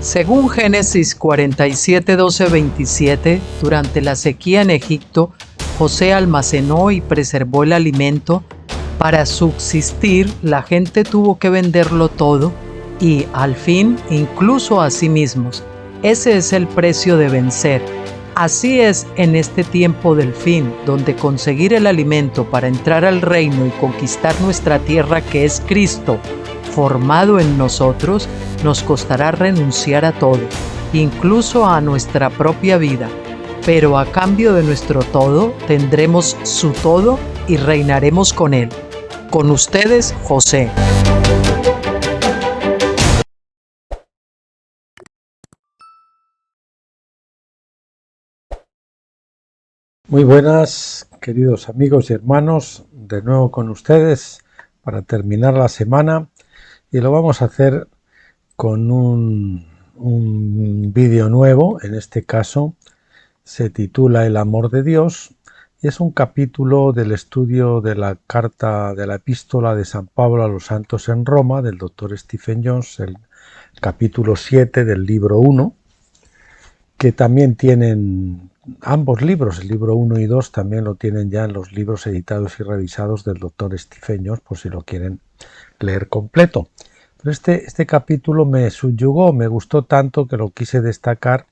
Según Génesis 47, 12, 27, durante la sequía en Egipto, José almacenó y preservó el alimento. Para subsistir, la gente tuvo que venderlo todo y, al fin, incluso a sí mismos. Ese es el precio de vencer. Así es en este tiempo del fin, donde conseguir el alimento para entrar al reino y conquistar nuestra tierra, que es Cristo, formado en nosotros, nos costará renunciar a todo, incluso a nuestra propia vida. Pero a cambio de nuestro todo, tendremos su todo y reinaremos con él. Con ustedes, José. Muy buenas, queridos amigos y hermanos, de nuevo con ustedes para terminar la semana, y lo vamos a hacer con un vídeo nuevo. En este caso se titula El amor de Dios y es un capítulo del estudio de la carta de la epístola de San Pablo a los santos en Roma del doctor Stephen Jones, el capítulo 7 del libro 1, que también tienen ambos libros, el libro 1 y 2 también lo tienen ya en los libros editados y revisados del doctor Stephen Jones, por si lo quieren leer completo. Pero este capítulo me subyugó, me gustó tanto que lo quise destacar,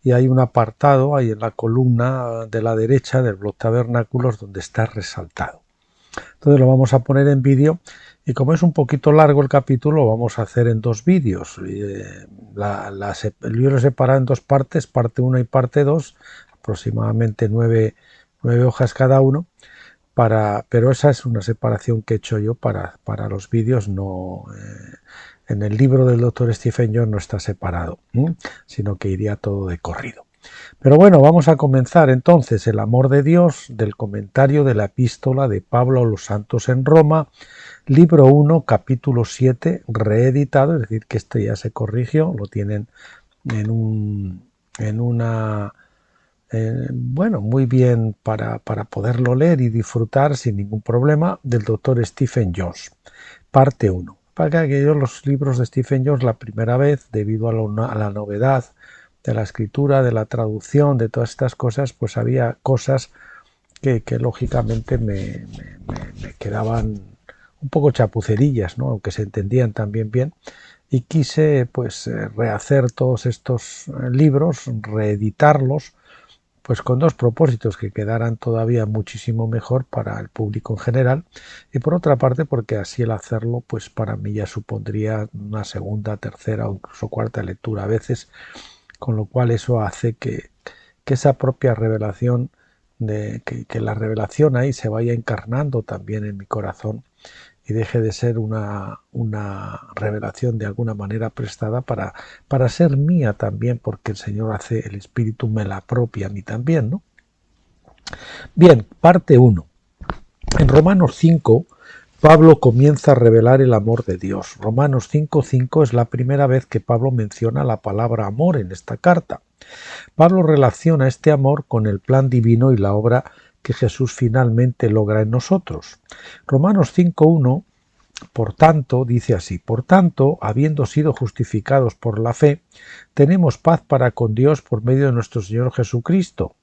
y hay un apartado ahí en la columna de la derecha del blog Tabernáculos donde está resaltado. Entonces lo vamos a poner en vídeo, y como es un poquito largo el capítulo, lo vamos a hacer en dos vídeos. El libro se separa en dos partes, parte 1 y parte 2, aproximadamente 9 hojas cada uno, pero esa es una separación que he hecho yo para los vídeos. No, en el libro del doctor Stephen Jones no está separado, sino que iría todo de corrido. Pero bueno, vamos a comenzar entonces. El amor de Dios, del comentario de la epístola de Pablo a los santos en Roma, libro 1, capítulo 7, reeditado, es decir, que este ya se corrigió, lo tienen bueno, muy bien para poderlo leer y disfrutar sin ningún problema, del doctor Stephen Jones, parte 1. Para que yo los libros de Stephen Jones la primera vez, debido a la novedad de la escritura, de la traducción, de todas estas cosas, pues había cosas que lógicamente me quedaban un poco chapucerillas, ¿no? Aunque se entendían también bien, y quise pues rehacer todos estos libros, reeditarlos, pues con dos propósitos: que quedaran todavía muchísimo mejor para el público en general, y por otra parte porque así el hacerlo pues para mí ya supondría una segunda, tercera o incluso cuarta lectura a veces, con lo cual eso hace que esa propia revelación, que la revelación ahí se vaya encarnando también en mi corazón y deje de ser una revelación de alguna manera prestada para ser mía también, porque el Señor hace, el Espíritu me la apropia a mí también, ¿no? Bien, parte 1. En Romanos 5, Pablo comienza a revelar el amor de Dios. Romanos 5:5 es la primera vez que Pablo menciona la palabra amor en esta carta. Pablo relaciona este amor con el plan divino y la obra que Jesús finalmente logra en nosotros. Romanos 5:1, por tanto, dice así: por tanto, habiendo sido justificados por la fe, tenemos paz para con Dios por medio de nuestro Señor Jesucristo,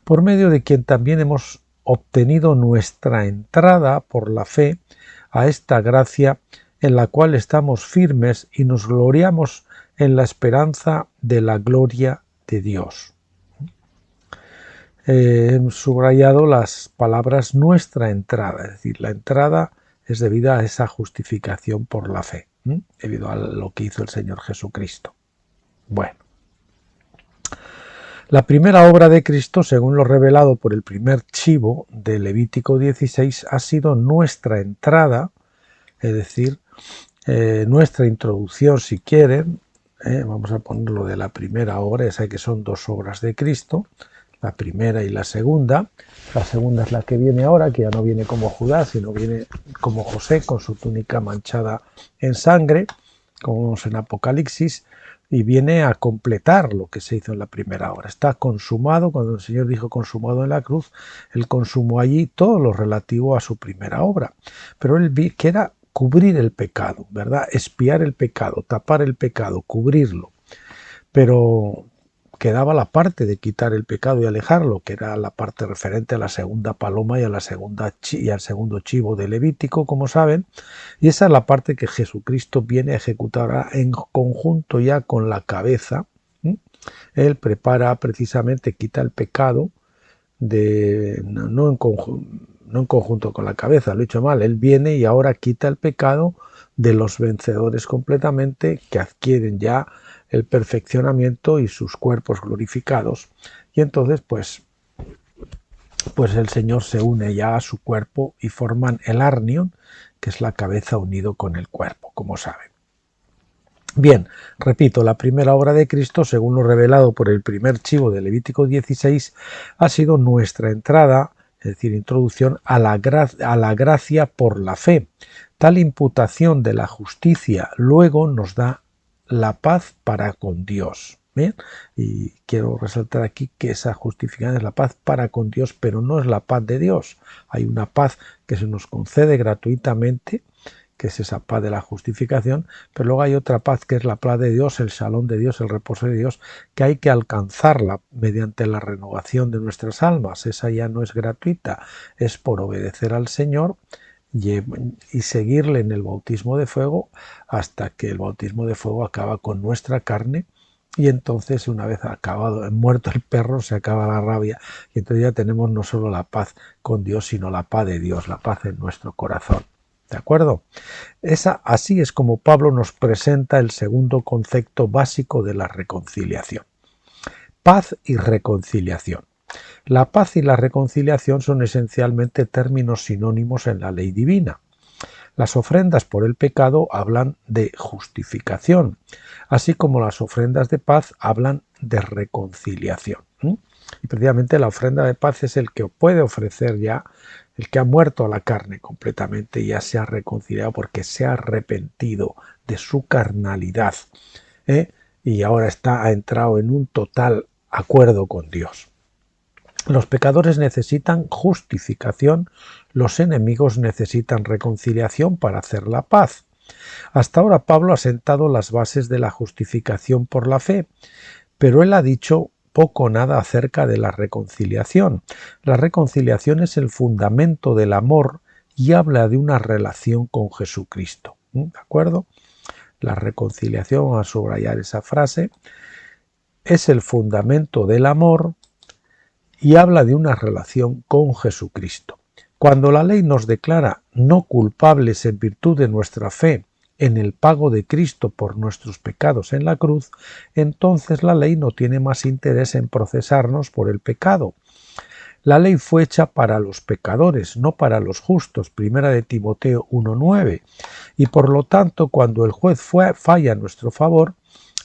por medio de quien también hemos obtenido nuestra entrada por la fe a esta gracia en la cual estamos firmes y nos gloriamos en la esperanza de la gloria de Dios. He subrayado las palabras nuestra entrada, es decir, la entrada es debida a esa justificación por la fe, debido a lo que hizo el Señor Jesucristo. Bueno, la primera obra de Cristo, según lo revelado por el primer chivo de Levítico 16, ha sido nuestra entrada, es decir, nuestra introducción, si quieren. Vamos a ponerlo de la primera obra, esa que son dos obras de Cristo, la primera y la segunda. La segunda es la que viene ahora, que ya no viene como Judá, sino viene como José, con su túnica manchada en sangre, como vemos en Apocalipsis, y viene a completar lo que se hizo en la primera obra. Está consumado. Cuando el Señor dijo consumado en la cruz, Él consumó allí todo lo relativo a su primera obra. Pero Él que era cubrir el pecado, ¿verdad? Expiar el pecado, tapar el pecado, cubrirlo. pero quedaba la parte de quitar el pecado y alejarlo, que era la parte referente a la segunda paloma y al segundo chivo de Levítico, como saben, y esa es la parte que Jesucristo viene a ejecutar en conjunto ya con la cabeza. Él prepara precisamente, quita el pecado, no en conjunto con la cabeza, lo he dicho mal, él viene y ahora quita el pecado de los vencedores completamente, que adquieren ya el perfeccionamiento y sus cuerpos glorificados, y entonces pues el Señor se une ya a su cuerpo y forman el arnion, que es la cabeza unido con el cuerpo, como saben. Bien, repito, la primera obra de Cristo, según lo revelado por el primer chivo de Levítico 16, ha sido nuestra entrada, es decir, introducción a la gracia por la fe. Tal imputación de la justicia luego nos da la paz para con Dios. ¿Bien? Y quiero resaltar aquí que esa justificación es la paz para con Dios, pero no es la paz de Dios. Hay una paz que se nos concede gratuitamente, que es esa paz de la justificación, pero luego hay otra paz que es la paz de Dios, el shalom de Dios, el reposo de Dios, que hay que alcanzarla mediante la renovación de nuestras almas. Esa ya no es gratuita, es por obedecer al Señor y seguirle en el bautismo de fuego hasta que el bautismo de fuego acaba con nuestra carne, y entonces una vez muerto el perro se acaba la rabia, y entonces ya tenemos no solo la paz con Dios, sino la paz de Dios, la paz en nuestro corazón. ¿De acuerdo? Así es como Pablo nos presenta el segundo concepto básico de la reconciliación. Paz y reconciliación. La paz y la reconciliación son esencialmente términos sinónimos en la ley divina. Las ofrendas por el pecado hablan de justificación, así como las ofrendas de paz hablan de reconciliación. Y precisamente la ofrenda de paz es el que puede ofrecer ya el que ha muerto a la carne completamente, ya se ha reconciliado porque se ha arrepentido de su carnalidad, y ahora ha entrado en un total acuerdo con Dios. Los pecadores necesitan justificación, los enemigos necesitan reconciliación para hacer la paz. Hasta ahora Pablo ha sentado las bases de la justificación por la fe, pero él ha dicho poco o nada acerca de la reconciliación. La reconciliación es el fundamento del amor y habla de una relación con Jesucristo. ¿De acuerdo? La reconciliación, vamos a subrayar esa frase, es el fundamento del amor y habla de una relación con Jesucristo. Cuando la ley nos declara no culpables en virtud de nuestra fe en el pago de Cristo por nuestros pecados en la cruz, entonces la ley no tiene más interés en procesarnos por el pecado. La ley fue hecha para los pecadores, no para los justos, primera de Timoteo 1:9, y por lo tanto cuando el juez falla en nuestro favor,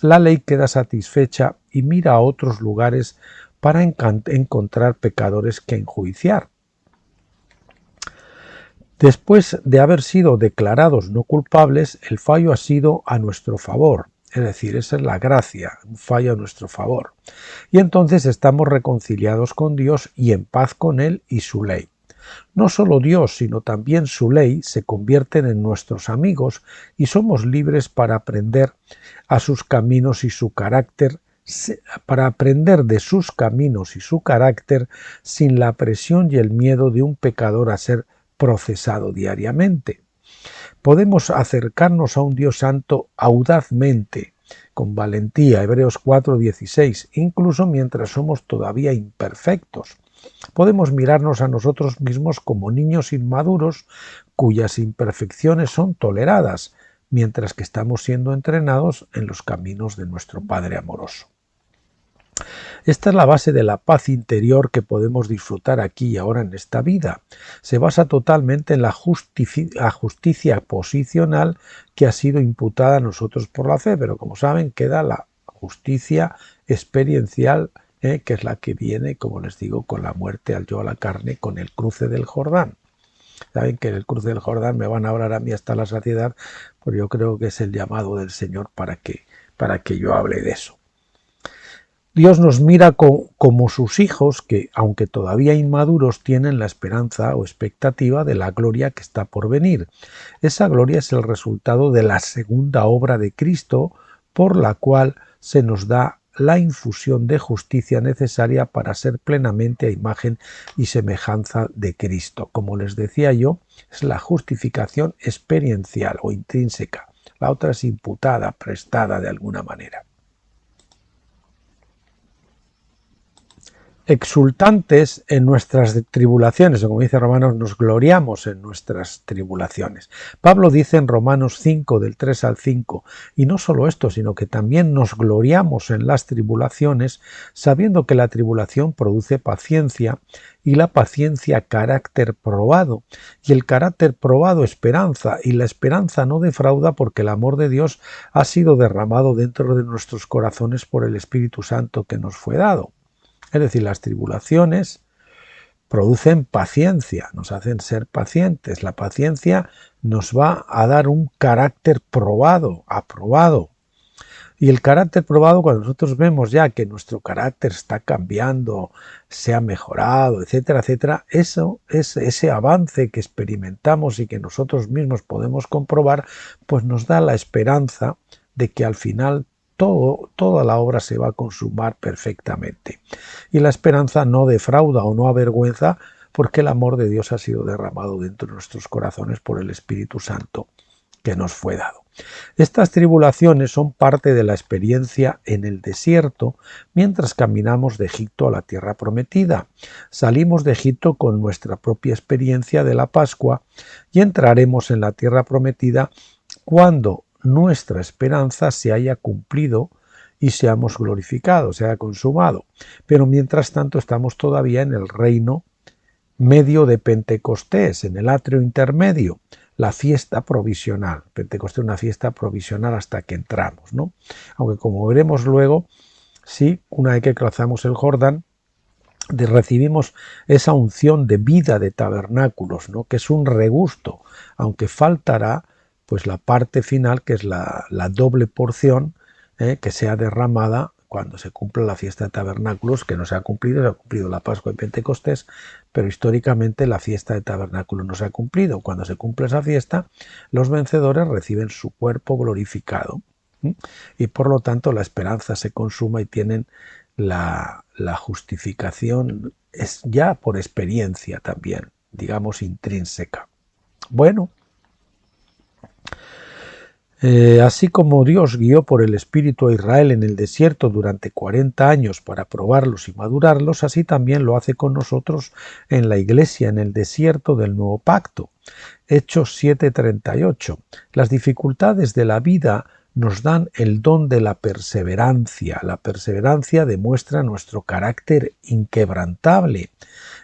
la ley queda satisfecha y mira a otros lugares para encontrar pecadores que enjuiciar. Después de haber sido declarados no culpables, el fallo ha sido a nuestro favor, es decir, esa es la gracia, un fallo a nuestro favor. Y entonces estamos reconciliados con Dios y en paz con Él y su ley. No solo Dios, sino también su ley se convierten en nuestros amigos y somos libres para aprender a sus caminos y su carácter, para aprender de sus caminos y su carácter sin la presión y el miedo de un pecador a ser procesado diariamente. Podemos acercarnos a un Dios santo audazmente, con valentía, Hebreos 4:16, incluso mientras somos todavía imperfectos. Podemos mirarnos a nosotros mismos como niños inmaduros cuyas imperfecciones son toleradas, mientras que estamos siendo entrenados en los caminos de nuestro Padre amoroso. Esta es la base de la paz interior que podemos disfrutar aquí y ahora en esta vida. Se basa totalmente en la justicia posicional que ha sido imputada a nosotros por la fe, pero como saben queda la justicia experiencial, que es la que viene, como les digo, con la muerte al yo a la carne, con el cruce del Jordán. Saben que en el cruce del Jordán me van a hablar a mí hasta la saciedad, pues yo creo que es el llamado del Señor para que yo hable de eso. Dios nos mira como sus hijos que, aunque todavía inmaduros, tienen la esperanza o expectativa de la gloria que está por venir. Esa gloria es el resultado de la segunda obra de Cristo, por la cual se nos da la infusión de justicia necesaria para ser plenamente a imagen y semejanza de Cristo. Como les decía yo, es la justificación experiencial o intrínseca. La otra es imputada, prestada de alguna manera. Exultantes en nuestras tribulaciones, o como dice Romanos, nos gloriamos en nuestras tribulaciones. Pablo dice en Romanos 5, del 3 al 5, y no solo esto, sino que también nos gloriamos en las tribulaciones, sabiendo que la tribulación produce paciencia, y la paciencia carácter probado, y el carácter probado esperanza, y la esperanza no defrauda porque el amor de Dios ha sido derramado dentro de nuestros corazones por el Espíritu Santo que nos fue dado. Es decir, las tribulaciones producen paciencia, nos hacen ser pacientes. La paciencia nos va a dar un carácter probado, aprobado. Y el carácter probado, cuando nosotros vemos ya que nuestro carácter está cambiando, se ha mejorado, etcétera, etcétera, eso es ese avance que experimentamos y que nosotros mismos podemos comprobar, pues nos da la esperanza de que al final toda la obra se va a consumar perfectamente. Y la esperanza no defrauda o no avergüenza porque el amor de Dios ha sido derramado dentro de nuestros corazones por el Espíritu Santo que nos fue dado. Estas tribulaciones son parte de la experiencia en el desierto mientras caminamos de Egipto a la tierra prometida. Salimos de Egipto con nuestra propia experiencia de la Pascua y entraremos en la tierra prometida cuando nuestra esperanza se haya cumplido y seamos glorificados, se haya consumado. Pero mientras tanto estamos todavía en el reino medio de Pentecostés, en el atrio intermedio, la fiesta provisional. Pentecostés es una fiesta provisional hasta que entramos, ¿no? Aunque como veremos luego, sí, una vez que cruzamos el Jordán, recibimos esa unción de vida de tabernáculos, ¿no? Que es un regusto, aunque faltará pues la parte final, que es la doble porción que sea derramada cuando se cumpla la fiesta de tabernáculos, que no se ha cumplido la Pascua de Pentecostés, pero históricamente la fiesta de tabernáculos no se ha cumplido. Cuando se cumple esa fiesta, los vencedores reciben su cuerpo glorificado y por lo tanto la esperanza se consuma y tienen la justificación, es ya por experiencia también, digamos, intrínseca. Bueno, así como Dios guió por el Espíritu a Israel en el desierto durante 40 años para probarlos y madurarlos, así también lo hace con nosotros en la Iglesia en el desierto del Nuevo Pacto. Hechos 7:38. Las dificultades de la vida nos dan el don de la perseverancia. La perseverancia demuestra nuestro carácter inquebrantable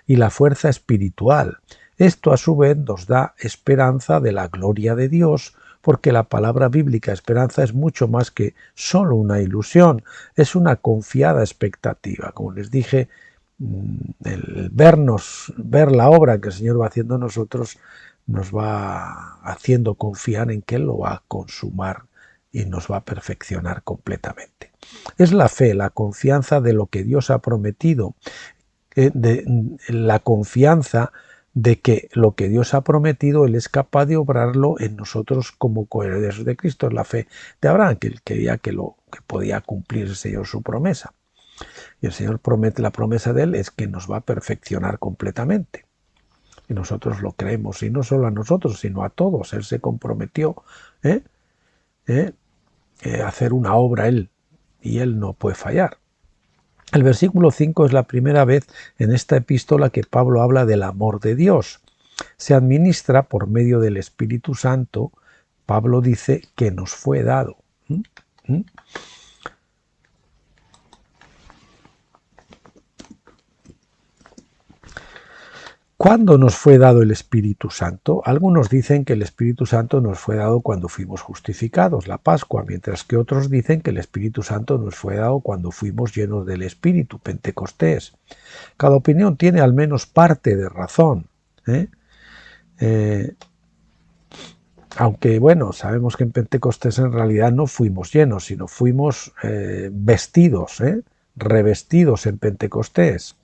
y la fuerza espiritual. Esto a su vez nos da esperanza de la gloria de Dios, porque la palabra bíblica esperanza es mucho más que solo una ilusión, es una confiada expectativa. Como les dije, el ver la obra que el Señor va haciendo en nosotros nos va haciendo confiar en que Él lo va a consumar y nos va a perfeccionar completamente. Es la fe, la confianza de lo que Dios ha prometido, la confianza de que lo que Dios ha prometido, Él es capaz de obrarlo en nosotros como coherederos de Cristo. Es la fe de Abraham, que él creía que podía cumplir el Señor su promesa. Y el Señor promete, la promesa de Él es que nos va a perfeccionar completamente. Y nosotros lo creemos, y no solo a nosotros, sino a todos. Él se comprometió a hacer una obra Él, y Él no puede fallar. El versículo 5 es la primera vez en esta epístola que Pablo habla del amor de Dios. Se administra por medio del Espíritu Santo. Pablo dice que nos fue dado. ¿Cuándo nos fue dado el Espíritu Santo? Algunos dicen que el Espíritu Santo nos fue dado cuando fuimos justificados, la Pascua, mientras que otros dicen que el Espíritu Santo nos fue dado cuando fuimos llenos del Espíritu, Pentecostés. Cada opinión tiene al menos parte de razón. Aunque, bueno, sabemos que en Pentecostés en realidad no fuimos llenos, sino fuimos vestidos, revestidos en Pentecostés.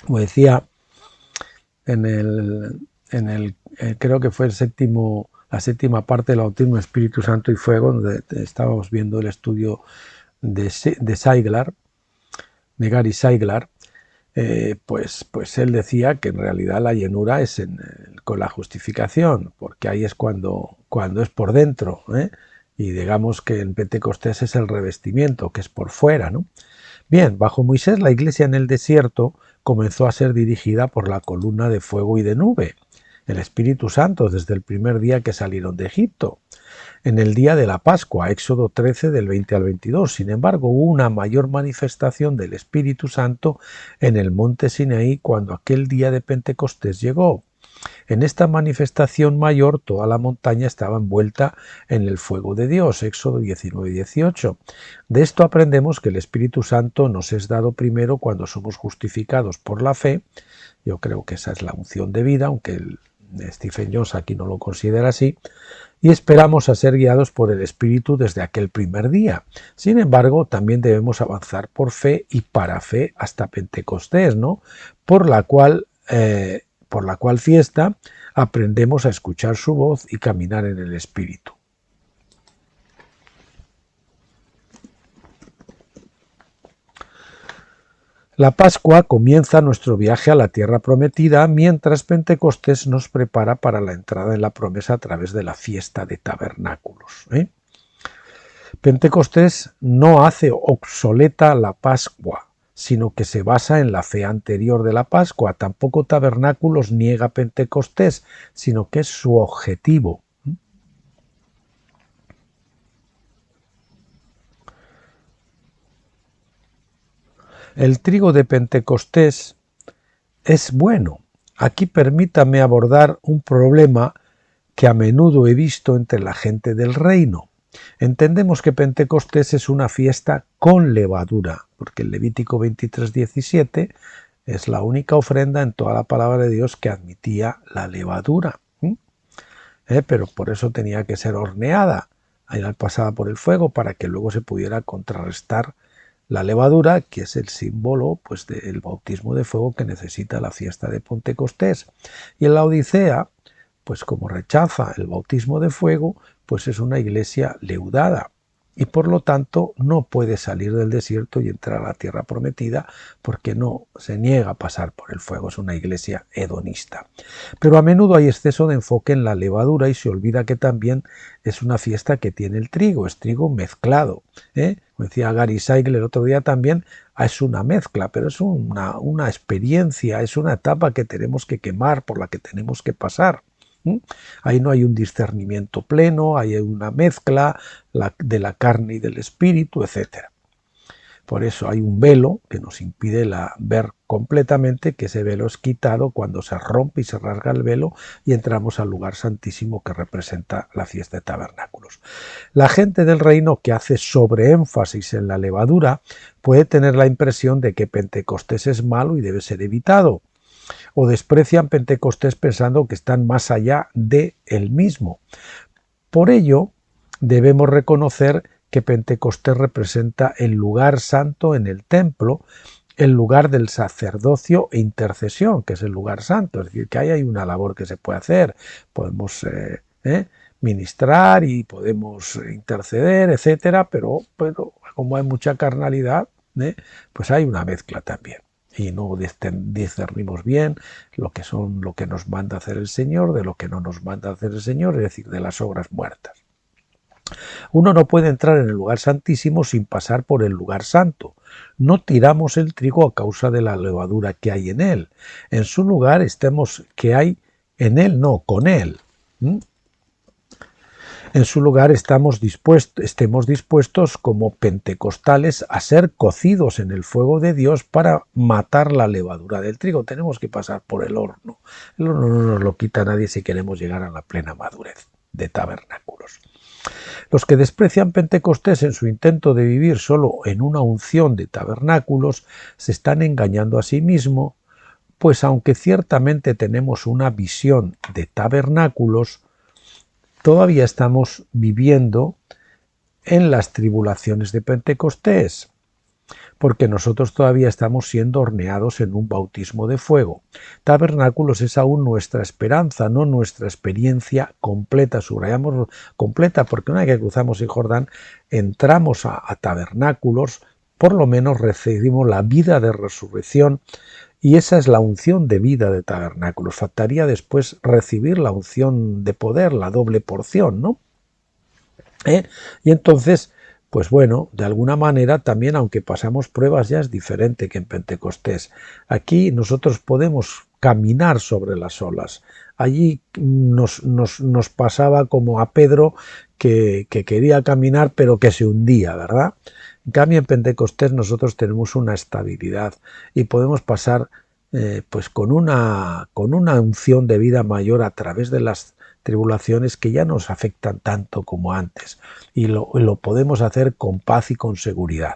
Como decía creo que fue la séptima parte del bautismo Espíritu Santo y Fuego, donde estábamos viendo el estudio Saiglar, de Gary Saiglar, pues él decía que en realidad la llenura es con la justificación, porque ahí es cuando es por dentro, y digamos que en Pentecostés es el revestimiento, que es por fuera, ¿no? Bien, bajo Moisés la iglesia en el desierto comenzó a ser dirigida por la columna de fuego y de nube, el Espíritu Santo, desde el primer día que salieron de Egipto. En el día de la Pascua, Éxodo 13 del 20 al 22. Sin embargo, hubo una mayor manifestación del Espíritu Santo en el monte Sinaí cuando aquel día de Pentecostés llegó. En esta manifestación mayor toda la montaña estaba envuelta en el fuego de Dios, Éxodo 19 y 18. De esto aprendemos que el Espíritu Santo nos es dado primero cuando somos justificados por la fe. Yo creo que esa es la unción de vida, aunque Stephen Jones aquí no lo considera así, y esperamos a ser guiados por el Espíritu desde aquel primer día. Sin embargo, también debemos avanzar por fe y para fe hasta Pentecostés, ¿no? Por la cual fiesta aprendemos a escuchar su voz y caminar en el Espíritu. La Pascua comienza nuestro viaje a la tierra prometida, mientras Pentecostés nos prepara para la entrada en la promesa a través de la fiesta de tabernáculos. Pentecostés no hace obsoleta la Pascua, sino que se basa en la fe anterior de la Pascua. Tampoco Tabernáculos niega Pentecostés, sino que es su objetivo. El trigo de Pentecostés es bueno. Aquí permítame abordar un problema que a menudo he visto entre la gente del reino. Entendemos que Pentecostés es una fiesta con levadura, porque el Levítico 23:17 es la única ofrenda en toda la palabra de Dios que admitía la levadura. Pero por eso tenía que ser horneada, pasada por el fuego, para que luego se pudiera contrarrestar la levadura, que es el símbolo pues del bautismo de fuego que necesita la fiesta de Pentecostés. Y en la Odisea, pues como rechaza el bautismo de fuego, pues es una iglesia leudada y por lo tanto no puede salir del desierto y entrar a la tierra prometida porque no se niega a pasar por el fuego, es una iglesia hedonista. Pero a menudo hay exceso de enfoque en la levadura y se olvida que también es una fiesta que tiene el trigo, es trigo mezclado. Como decía Gary Saigler el otro día también, es una mezcla, pero es una experiencia, es una etapa que tenemos que quemar, por la que tenemos que pasar. Ahí no hay un discernimiento pleno, hay una mezcla de la carne y del espíritu, etc. Por eso hay un velo que nos impide ver completamente, que ese velo es quitado cuando se rompe y se rasga el velo y entramos al lugar santísimo que representa la fiesta de tabernáculos. La gente del reino que hace sobreénfasis en la levadura puede tener la impresión de que Pentecostés es malo y debe ser evitado, o desprecian Pentecostés pensando que están más allá de él mismo. Por ello, debemos reconocer que Pentecostés representa el lugar santo en el templo, el lugar del sacerdocio e intercesión, que es el lugar santo. Es decir, que ahí hay una labor que se puede hacer. Podemos ministrar y podemos interceder, etcétera, pero como hay mucha carnalidad, pues hay una mezcla también. Y no discernimos bien lo que nos manda hacer el Señor de lo que no nos manda hacer el Señor, es decir, de las obras muertas. Uno no puede entrar en el lugar santísimo sin pasar por el lugar santo. No tiramos el trigo a causa de la levadura que hay en él. En su lugar que hay en él, no, con él. En su lugar estemos dispuestos como pentecostales a ser cocidos en el fuego de Dios para matar la levadura del trigo. Tenemos que pasar por el horno. El horno no nos lo quita nadie si queremos llegar a la plena madurez de tabernáculos. Los que desprecian Pentecostés en su intento de vivir solo en una unción de tabernáculos se están engañando a sí mismos, pues aunque ciertamente tenemos una visión de tabernáculos, todavía estamos viviendo en las tribulaciones de Pentecostés. porque nosotros todavía estamos siendo horneados en un bautismo de fuego. Tabernáculos es aún nuestra esperanza, no nuestra experiencia completa. Subrayamos completa porque una vez que cruzamos el Jordán, entramos a tabernáculos, por lo menos recibimos la vida de resurrección, y esa es la unción de vida de tabernáculos. Faltaría después recibir la unción de poder, la doble porción, ¿no? Y entonces, pues bueno, de alguna manera también, aunque pasamos pruebas, ya es diferente que en Pentecostés. Aquí nosotros podemos caminar sobre las olas. Allí nos pasaba como a Pedro, que quería caminar pero que se hundía, ¿verdad? En cambio, en Pentecostés nosotros tenemos una estabilidad y podemos pasar pues con una unción de vida mayor a través de las tribulaciones que ya nos afectan tanto como antes, y lo podemos hacer con paz y con seguridad.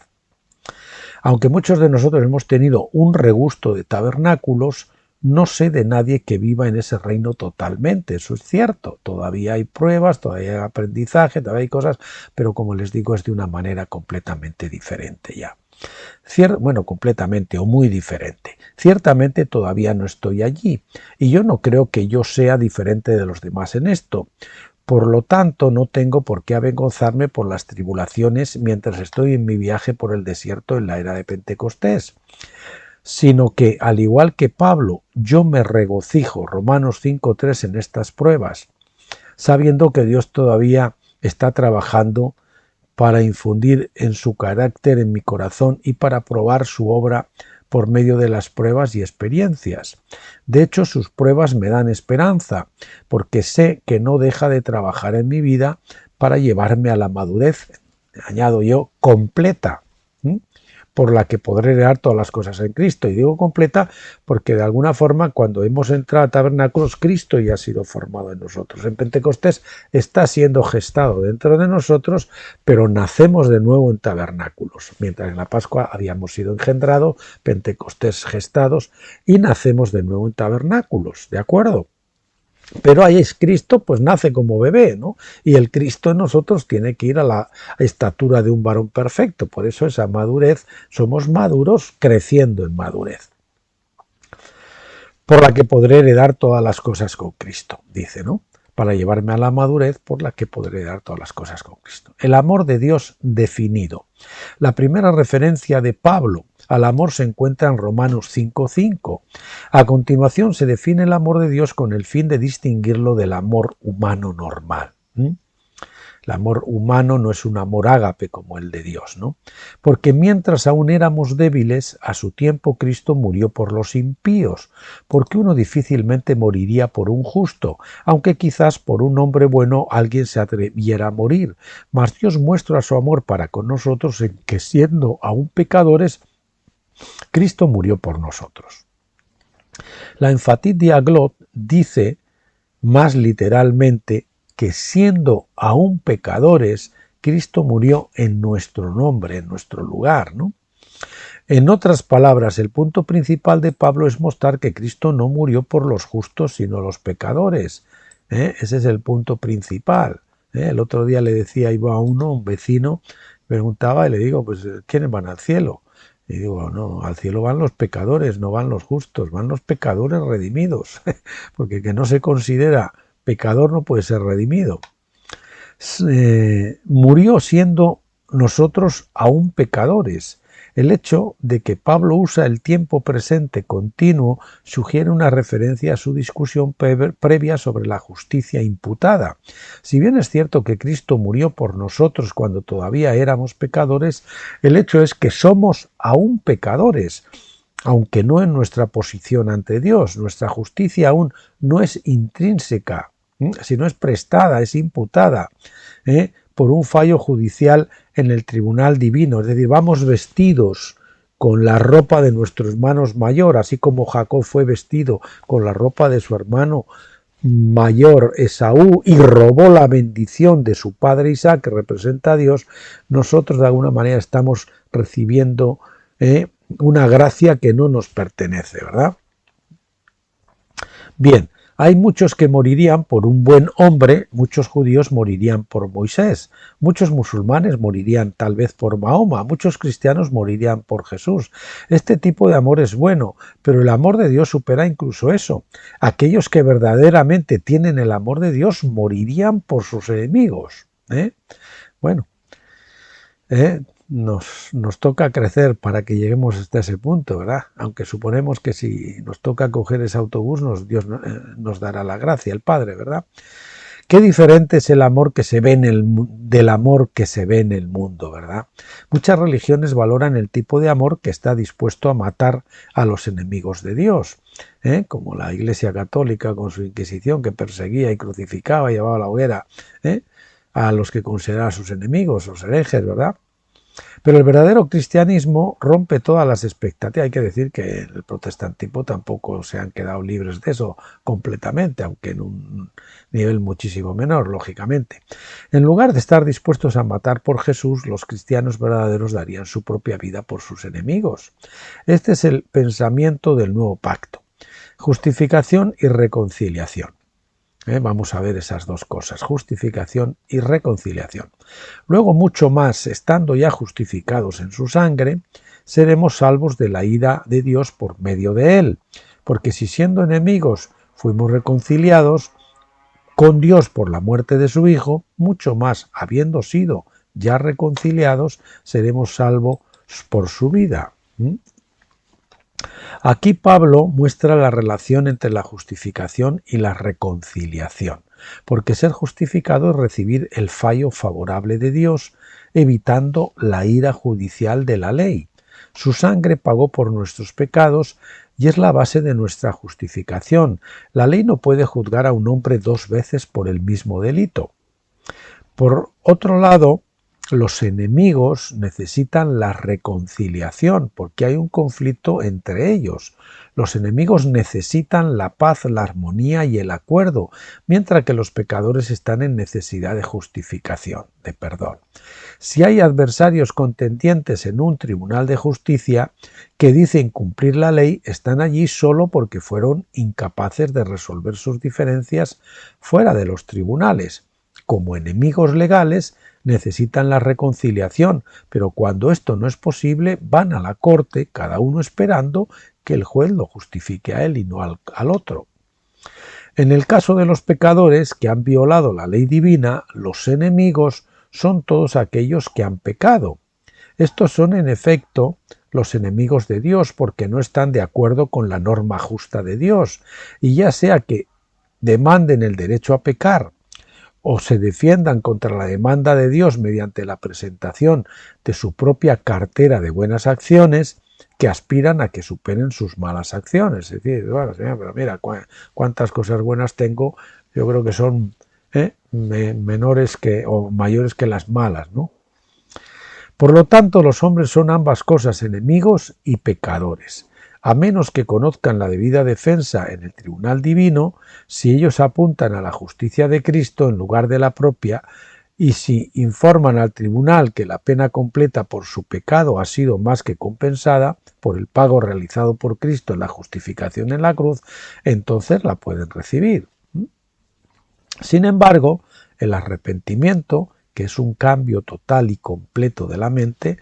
Aunque muchos de nosotros hemos tenido un regusto de tabernáculos, no sé de nadie que viva en ese reino totalmente. Eso es cierto, todavía hay pruebas, todavía hay aprendizaje, todavía hay cosas, pero como les digo, es de una manera completamente diferente ya. Bueno, completamente o muy diferente. Ciertamente todavía no estoy allí, y yo no creo que yo sea diferente de los demás en esto. Por lo tanto, no tengo por qué avergonzarme por las tribulaciones mientras estoy en mi viaje por el desierto en la era de Pentecostés, sino que, al igual que Pablo, yo me regocijo, Romanos 5:3, en estas pruebas, sabiendo que Dios todavía está trabajando para infundir en su carácter en mi corazón y para probar su obra por medio de las pruebas y experiencias. De hecho, sus pruebas me dan esperanza, porque sé que no deja de trabajar en mi vida para llevarme a la madurez, añado yo, completa, por la que podré heredar todas las cosas en Cristo. Y digo completa porque de alguna forma cuando hemos entrado a tabernáculos, Cristo ya ha sido formado en nosotros. En Pentecostés está siendo gestado dentro de nosotros, pero nacemos de nuevo en tabernáculos. Mientras en la Pascua habíamos sido engendrados, Pentecostés gestados, y nacemos de nuevo en tabernáculos, ¿de acuerdo? Pero ahí es Cristo, pues nace como bebé, ¿no? Y el Cristo en nosotros tiene que ir a la estatura de un varón perfecto. Por eso esa madurez, somos maduros creciendo en madurez, por la que podré heredar todas las cosas con Cristo, dice, ¿no? Para llevarme a la madurez por la que podré heredar todas las cosas con Cristo. El amor de Dios definido. La primera referencia de Pablo al amor se encuentra en Romanos 5:5. A continuación se define el amor de Dios con el fin de distinguirlo del amor humano normal. El amor humano no es un amor ágape como el de Dios, ¿no? Porque mientras aún éramos débiles, a su tiempo Cristo murió por los impíos, porque uno difícilmente moriría por un justo, aunque quizás por un hombre bueno alguien se atreviera a morir. Mas Dios muestra su amor para con nosotros en que, siendo aún pecadores, Cristo murió por nosotros. La Emphasis Diaglot dice más literalmente que siendo aún pecadores, Cristo murió en nuestro nombre, en nuestro lugar, ¿no? En otras palabras, el punto principal de Pablo es mostrar que Cristo no murió por los justos, sino los pecadores. Ese es el punto principal. El otro día le decía, iba a un vecino, preguntaba y le digo, pues, ¿quiénes van al cielo? Y digo, no, al cielo van los pecadores, no van los justos, van los pecadores redimidos, porque el que no se considera pecador no puede ser redimido. Murió siendo nosotros aún pecadores. El hecho de que Pablo usa el tiempo presente continuo sugiere una referencia a su discusión previa sobre la justicia imputada. Si bien es cierto que Cristo murió por nosotros cuando todavía éramos pecadores, el hecho es que somos aún pecadores, aunque no en nuestra posición ante Dios. Nuestra justicia aún no es intrínseca, sino es prestada, es imputada por un fallo judicial en el tribunal divino. Es decir, vamos vestidos con la ropa de nuestro hermano mayor, así como Jacob fue vestido con la ropa de su hermano mayor Esaú y robó la bendición de su padre Isaac, que representa a Dios. Nosotros de alguna manera estamos recibiendo una gracia que no nos pertenece, ¿verdad? Bien, Hay muchos que morirían por un buen hombre, muchos judíos morirían por Moisés, muchos musulmanes morirían tal vez por Mahoma, muchos cristianos morirían por Jesús. Este tipo de amor es bueno, pero el amor de Dios supera incluso eso. Aquellos que verdaderamente tienen el amor de Dios morirían por sus enemigos. Bueno, nos toca crecer para que lleguemos hasta ese punto, ¿verdad? Aunque suponemos que si nos toca coger ese autobús, Dios nos dará la gracia, el Padre, ¿verdad? Qué diferente es el amor que se ve del amor que se ve en el mundo, ¿verdad? Muchas religiones valoran el tipo de amor que está dispuesto a matar a los enemigos de Dios, como la Iglesia Católica con su Inquisición, que perseguía y crucificaba y llevaba a la hoguera a los que consideraba sus enemigos, los herejes, ¿verdad? Pero el verdadero cristianismo rompe todas las expectativas. Hay que decir que el protestantismo tampoco se han quedado libres de eso completamente, aunque en un nivel muchísimo menor, lógicamente. En lugar de estar dispuestos a matar por Jesús, los cristianos verdaderos darían su propia vida por sus enemigos. Este es el pensamiento del nuevo pacto. Justificación y reconciliación. Vamos a ver esas dos cosas, justificación y reconciliación. Luego, mucho más, estando ya justificados en su sangre, seremos salvos de la ira de Dios por medio de él. Porque si siendo enemigos fuimos reconciliados con Dios por la muerte de su Hijo, mucho más, habiendo sido ya reconciliados, seremos salvos por su vida. Aquí Pablo muestra la relación entre la justificación y la reconciliación, porque ser justificado es recibir el fallo favorable de Dios, evitando la ira judicial de la ley. Su sangre pagó por nuestros pecados y es la base de nuestra justificación. La ley no puede juzgar a un hombre dos veces por el mismo delito. Por otro lado, los enemigos necesitan la reconciliación porque hay un conflicto entre ellos. Los enemigos necesitan la paz, la armonía y el acuerdo, mientras que los pecadores están en necesidad de justificación, de perdón. Si hay adversarios contendientes en un tribunal de justicia que dicen cumplir la ley, están allí solo porque fueron incapaces de resolver sus diferencias fuera de los tribunales. Como enemigos legales, necesitan la reconciliación, pero cuando esto no es posible, van a la corte, cada uno esperando que el juez lo justifique a él y no al otro. En el caso de los pecadores que han violado la ley divina, los enemigos son todos aquellos que han pecado. Estos son, en efecto, los enemigos de Dios porque no están de acuerdo con la norma justa de Dios, y ya sea que demanden el derecho a pecar, o se defiendan contra la demanda de Dios mediante la presentación de su propia cartera de buenas acciones que aspiran a que superen sus malas acciones. Es decir, bueno, señor, pero mira, cuántas cosas buenas tengo, yo creo que son menores o mayores que las malas, ¿no? Por lo tanto, los hombres son ambas cosas, enemigos y pecadores. A menos que conozcan la debida defensa en el tribunal divino, si ellos apuntan a la justicia de Cristo en lugar de la propia, y si informan al tribunal que la pena completa por su pecado ha sido más que compensada por el pago realizado por Cristo en la justificación en la cruz, entonces la pueden recibir. Sin embargo, el arrepentimiento, que es un cambio total y completo de la mente,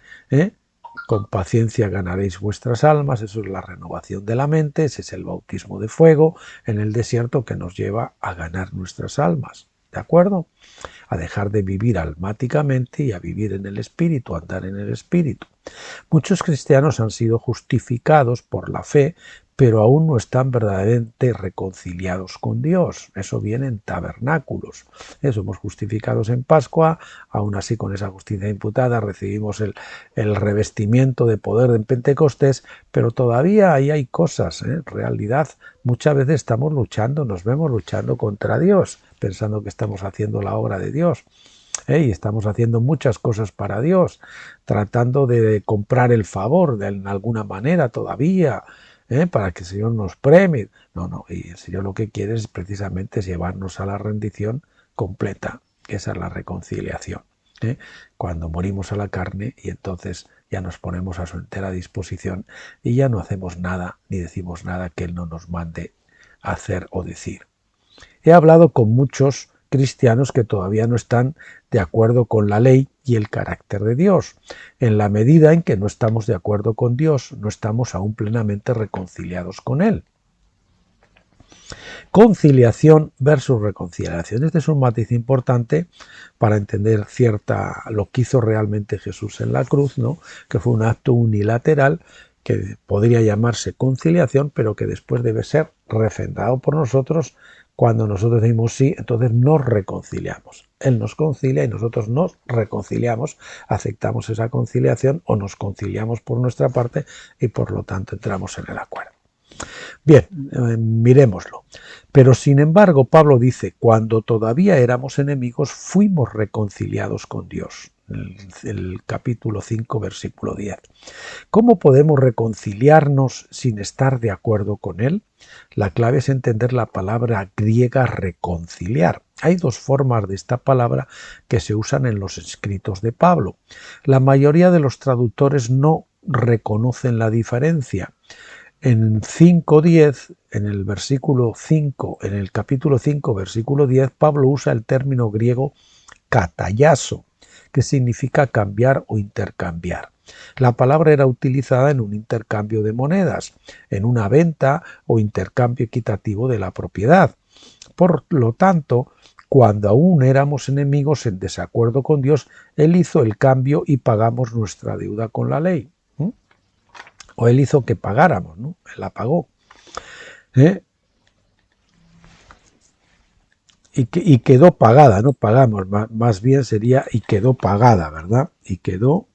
con paciencia ganaréis vuestras almas, eso es la renovación de la mente, ese es el bautismo de fuego en el desierto que nos lleva a ganar nuestras almas, ¿de acuerdo? A dejar de vivir almáticamente y a vivir en el espíritu, a andar en el espíritu. Muchos cristianos han sido justificados por la fe, pero aún no están verdaderamente reconciliados con Dios. Eso viene en tabernáculos. Somos justificados en Pascua, aún así con esa justicia imputada recibimos el revestimiento de poder en Pentecostés, pero todavía ahí hay cosas. En realidad, muchas veces estamos luchando, nos vemos luchando contra Dios, pensando que estamos haciendo la obra de Dios. Y estamos haciendo muchas cosas para Dios, tratando de comprar el favor de alguna manera todavía, para que el Señor nos premie. No, y el Señor lo que quiere es precisamente llevarnos a la rendición completa, que esa es la reconciliación. Cuando morimos a la carne y entonces ya nos ponemos a su entera disposición y ya no hacemos nada ni decimos nada que Él no nos mande hacer o decir. He hablado con muchos cristianos que todavía no están de acuerdo con la ley y el carácter de Dios. En la medida en que no estamos de acuerdo con Dios, no estamos aún plenamente reconciliados con Él. Conciliación versus reconciliación. Este es un matiz importante para entender lo que hizo realmente Jesús en la cruz, ¿no? Que fue un acto unilateral que podría llamarse conciliación, pero que después debe ser refrendado por nosotros. Cuando nosotros decimos sí, entonces nos reconciliamos. Él nos concilia y nosotros nos reconciliamos, aceptamos esa conciliación o nos conciliamos por nuestra parte y por lo tanto entramos en el acuerdo. Bien, miremoslo. Pero sin embargo, Pablo dice, cuando todavía éramos enemigos, fuimos reconciliados con Dios. El capítulo 5, versículo 10. ¿Cómo podemos reconciliarnos sin estar de acuerdo con Él? La clave es entender la palabra griega reconciliar. Hay dos formas de esta palabra que se usan en los escritos de Pablo. La mayoría de los traductores no reconocen la diferencia. En 5.10, en el versículo 5, en el capítulo 5, versículo 10, Pablo usa el término griego katayaso, que significa cambiar o intercambiar. La palabra era utilizada en un intercambio de monedas, en una venta o intercambio equitativo de la propiedad. Por lo tanto, cuando aún éramos enemigos en desacuerdo con Dios, Él hizo el cambio y pagamos nuestra deuda con la ley. O Él hizo que pagáramos, ¿no? Él la pagó. Y quedó pagada, no pagamos, más bien sería y quedó pagada, ¿verdad? Y quedó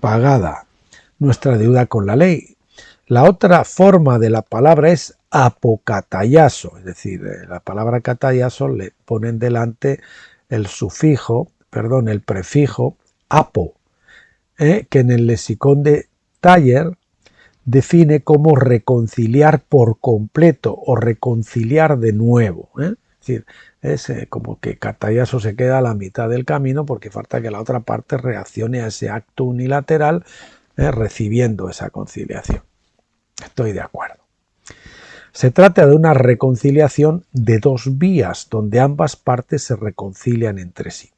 pagada nuestra deuda con la ley. La otra forma de la palabra es apokatayaso, es decir, la palabra katayaso le ponen delante el prefijo apo, que en el lexicón de Thayer define como reconciliar por completo o reconciliar de nuevo. Es decir, es como que katayaso se queda a la mitad del camino porque falta que la otra parte reaccione a ese acto unilateral recibiendo esa conciliación. Estoy de acuerdo. Se trata de una reconciliación de dos vías, donde ambas partes se reconcilian entre sí.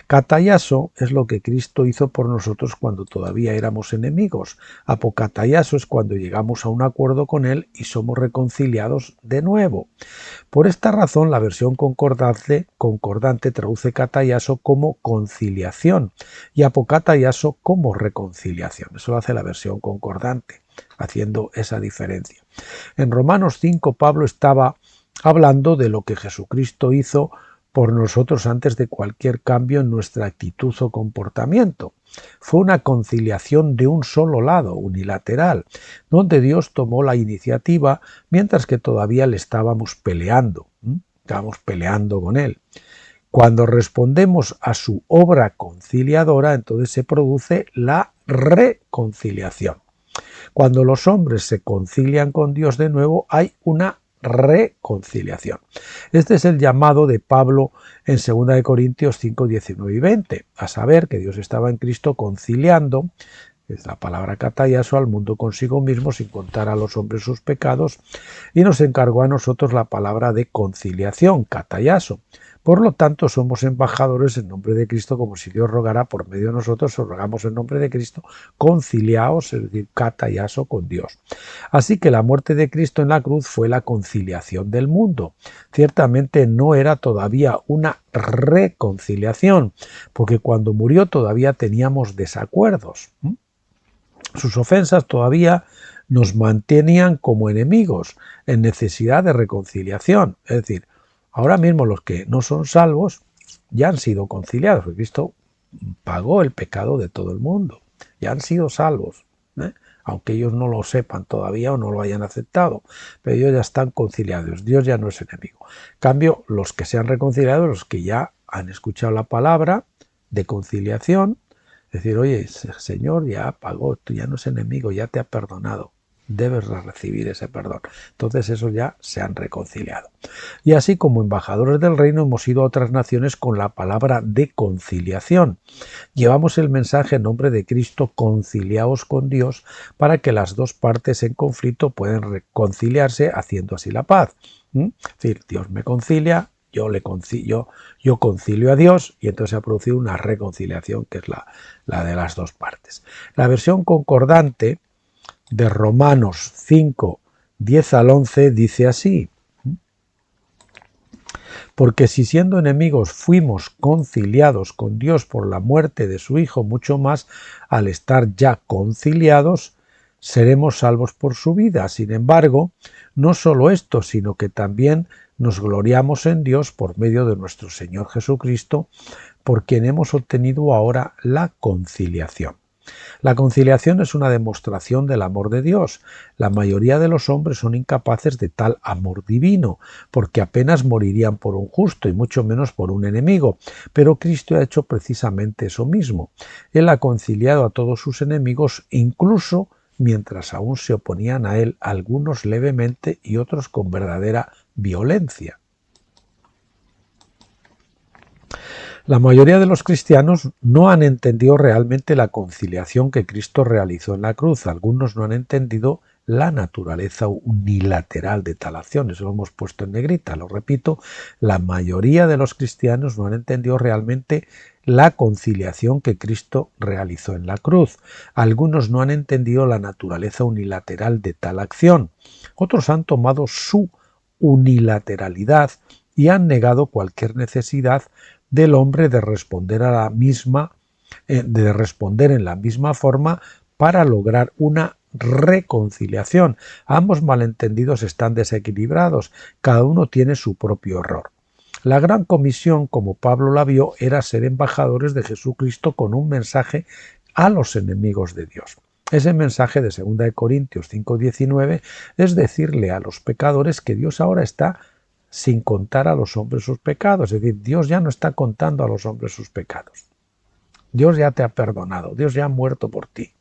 Katayaso es lo que Cristo hizo por nosotros cuando todavía éramos enemigos. Apokatayaso es cuando llegamos a un acuerdo con Él y somos reconciliados de nuevo. Por esta razón, la versión concordante traduce katayaso como conciliación y apokatayaso como reconciliación. Eso lo hace la versión concordante, haciendo esa diferencia. En Romanos 5, Pablo estaba hablando de lo que Jesucristo hizo por nosotros antes de cualquier cambio en nuestra actitud o comportamiento. Fue una conciliación de un solo lado, unilateral, donde Dios tomó la iniciativa mientras que todavía le estábamos peleando con Él. Cuando respondemos a su obra conciliadora, entonces se produce la reconciliación. Cuando los hombres se concilian con Dios de nuevo, hay una reconciliación. Este es el llamado de Pablo en 2 Corintios 5, 19 y 20, a saber que Dios estaba en Cristo conciliando, es la palabra katayaso, al mundo consigo mismo sin contar a los hombres sus pecados, y nos encargó a nosotros la palabra de conciliación, katayaso. Por lo tanto, somos embajadores en nombre de Cristo, como si Dios rogara por medio de nosotros, os rogamos en nombre de Cristo, conciliaos, es decir, katayaso con Dios. Así que la muerte de Cristo en la cruz fue la conciliación del mundo. Ciertamente no era todavía una reconciliación, porque cuando murió todavía teníamos desacuerdos. Sus ofensas todavía nos mantenían como enemigos, en necesidad de reconciliación. Es decir, ahora mismo los que no son salvos ya han sido conciliados, porque Cristo pagó el pecado de todo el mundo, ya han sido salvos, aunque ellos no lo sepan todavía o no lo hayan aceptado, pero ellos ya están conciliados, Dios ya no es enemigo. En cambio, los que se han reconciliado, los que ya han escuchado la palabra de conciliación, decir, oye, Señor ya pagó, tú ya no es enemigo, ya te ha perdonado. debes recibir ese perdón. Entonces esos ya se han reconciliado. Y así como embajadores del reino hemos ido a otras naciones con la palabra de conciliación. Llevamos el mensaje en nombre de Cristo, conciliaos con Dios, para que las dos partes en conflicto puedan reconciliarse haciendo así la paz. Es decir, Dios me concilia, yo concilio a Dios, y entonces se ha producido una reconciliación que es la de las dos partes. La versión concordante de Romanos 5, 10 al 11 dice así: porque si siendo enemigos fuimos conciliados con Dios por la muerte de su Hijo, mucho más al estar ya conciliados, seremos salvos por su vida. Sin embargo, no solo esto, sino que también nos gloriamos en Dios por medio de nuestro Señor Jesucristo, por quien hemos obtenido ahora la conciliación. La conciliación es una demostración del amor de Dios. La mayoría de los hombres son incapaces de tal amor divino, porque apenas morirían por un justo y mucho menos por un enemigo. Pero Cristo ha hecho precisamente eso mismo. Él ha conciliado a todos sus enemigos, incluso mientras aún se oponían a él, algunos levemente y otros con verdadera violencia. La mayoría de los cristianos no han entendido realmente la conciliación que Cristo realizó en la cruz. Algunos no han entendido la naturaleza unilateral de tal acción. Eso lo hemos puesto en negrita. Lo repito, la mayoría de los cristianos no han entendido realmente la conciliación que Cristo realizó en la cruz. Algunos no han entendido la naturaleza unilateral de tal acción. Otros han tomado su unilateralidad y han negado cualquier necesidad del hombre de responder en la misma forma para lograr una reconciliación. Ambos malentendidos están desequilibrados, cada uno tiene su propio error. La gran comisión, como Pablo la vio, era ser embajadores de Jesucristo con un mensaje a los enemigos de Dios. Ese mensaje de 2 Corintios 5:19 es decirle a los pecadores que Dios ahora está sin contar a los hombres sus pecados. Es decir, Dios ya no está contando a los hombres sus pecados. Dios ya te ha perdonado, Dios ya ha muerto por ti.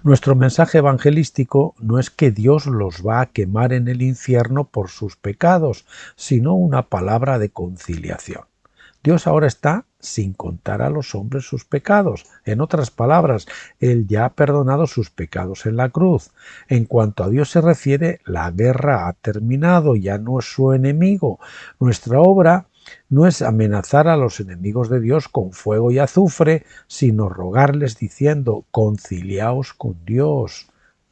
Nuestro mensaje evangelístico no es que Dios los va a quemar en el infierno por sus pecados, sino una palabra de conciliación. Dios ahora está sin contar a los hombres sus pecados. En otras palabras, Él ya ha perdonado sus pecados en la cruz. En cuanto a Dios se refiere, la guerra ha terminado, ya no es su enemigo. Nuestra obra no es amenazar a los enemigos de Dios con fuego y azufre, sino rogarles diciendo: conciliaos con Dios.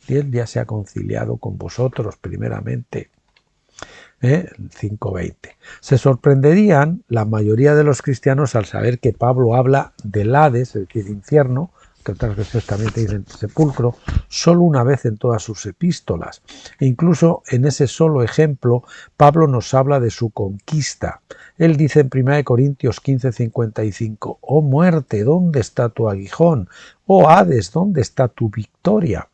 Él ya se ha conciliado con vosotros primeramente. 5:20. Se sorprenderían la mayoría de los cristianos al saber que Pablo habla del Hades, es decir, infierno, que otras veces también te dicen sepulcro, solo una vez en todas sus epístolas. E incluso en ese solo ejemplo, Pablo nos habla de su conquista. Él dice en 1 Corintios 15:55, oh muerte, ¿dónde está tu aguijón? Oh Hades, ¿dónde está tu victoria?